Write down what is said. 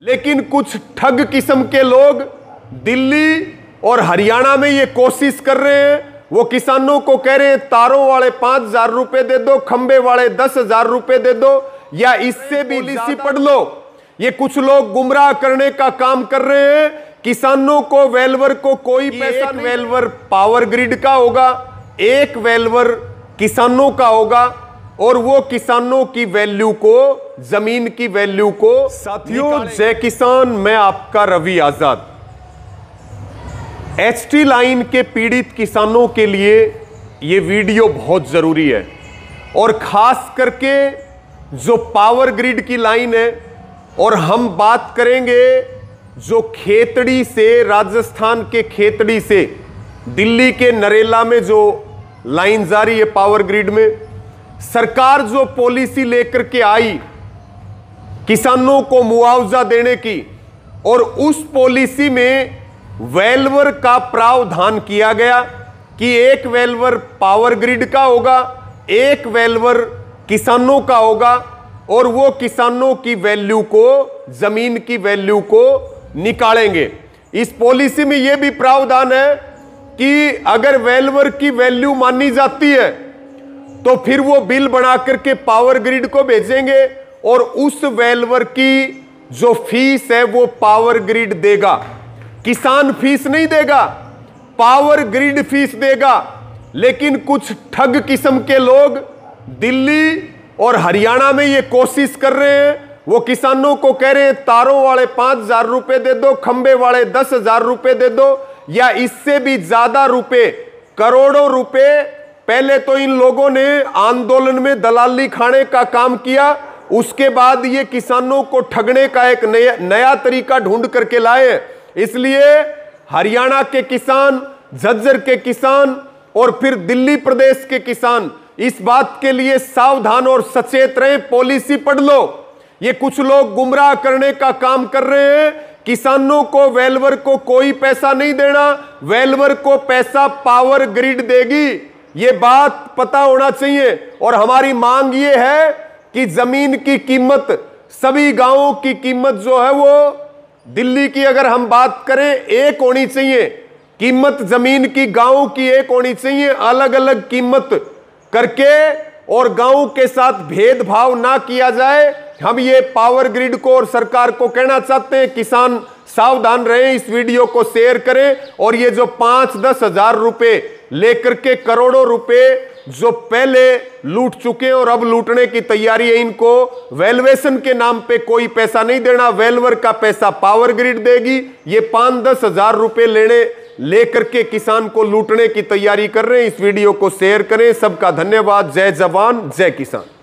लेकिन कुछ ठग किस्म के लोग दिल्ली और हरियाणा में ये कोशिश कर रहे हैं। वो किसानों को कह रहे हैं तारों वाले 5,000 रुपए दे दो, खंबे वाले 10,000 रुपए दे दो, या इससे भी पॉलिसी पढ़ लो। ये कुछ लोग गुमराह करने का काम कर रहे हैं। किसानों को वेलवर को कोई पैसा नहीं। वेलवर पावर ग्रिड का होगा, एक वेलवर किसानों का होगा, और वो किसानों की वैल्यू को, जमीन की वैल्यू को। साथियों, जय किसान, मैं आपका रवि आजाद। एचटी लाइन के पीड़ित किसानों के लिए ये वीडियो बहुत जरूरी है, और खास करके जो पावर ग्रिड की लाइन है। और हम बात करेंगे जो खेतड़ी से, राजस्थान के खेतड़ी से दिल्ली के नरेला में जो लाइन जा रही है पावर ग्रिड में, सरकार जो पॉलिसी लेकर के आई किसानों को मुआवजा देने की, और उस पॉलिसी में वेलवर का प्रावधान किया गया कि एक वेलवर पावर ग्रिड का होगा, एक वेलवर किसानों का होगा, और वो किसानों की वैल्यू को, जमीन की वैल्यू को निकालेंगे। इस पॉलिसी में यह भी प्रावधान है कि अगर वेलवर की वैल्यू मानी जाती है तो फिर वो बिल बना करके पावर ग्रिड को भेजेंगे, और उस वेलवर की जो फीस है वो पावर ग्रिड देगा। किसान फीस नहीं देगा, पावर ग्रिड फीस देगा। लेकिन कुछ ठग किस्म के लोग दिल्ली और हरियाणा में ये कोशिश कर रहे हैं। वो किसानों को कह रहे हैं तारों वाले 5,000 रुपए दे दो, खंबे वाले 10,000 रुपए दे दो, या इससे भी ज्यादा रुपए, करोड़ों रुपए। पहले तो इन लोगों ने आंदोलन में दलाली खाने का काम किया, उसके बाद ये किसानों को ठगने का एक नया तरीका ढूंढ करके लाए। इसलिए हरियाणा के किसान, झज्जर के किसान और फिर दिल्ली प्रदेश के किसान इस बात के लिए सावधान और सचेत रहें। पॉलिसी पढ़ लो। ये कुछ लोग गुमराह करने का काम कर रहे हैं। किसानों को, वेलवर को कोई पैसा नहीं देना, वेलवर को पैसा पावर ग्रिड देगी। ये बात पता होना चाहिए। और हमारी मांग ये है कि जमीन की कीमत, सभी गांवों की कीमत जो है वो दिल्ली की अगर हम बात करें एक होनी चाहिए। कीमत जमीन की, गांवों की एक होनी चाहिए। अलग अलग कीमत करके और गांव के साथ भेदभाव ना किया जाए। हम ये पावर ग्रिड को और सरकार को कहना चाहते हैं, किसान सावधान रहें, इस वीडियो को शेयर करें। और ये जो 5-10 हजार रुपए लेकर के करोड़ों रुपए जो पहले लूट चुके हैं और अब लूटने की तैयारी है, इनको वैल्यूएशन के नाम पे कोई पैसा नहीं देना। वेलवर का पैसा पावर ग्रिड देगी। ये 5-10 हजार रुपए लेकर के किसान को लूटने की तैयारी कर रहे हैं। इस वीडियो को शेयर करें। सबका धन्यवाद। जय जवान, जय किसान।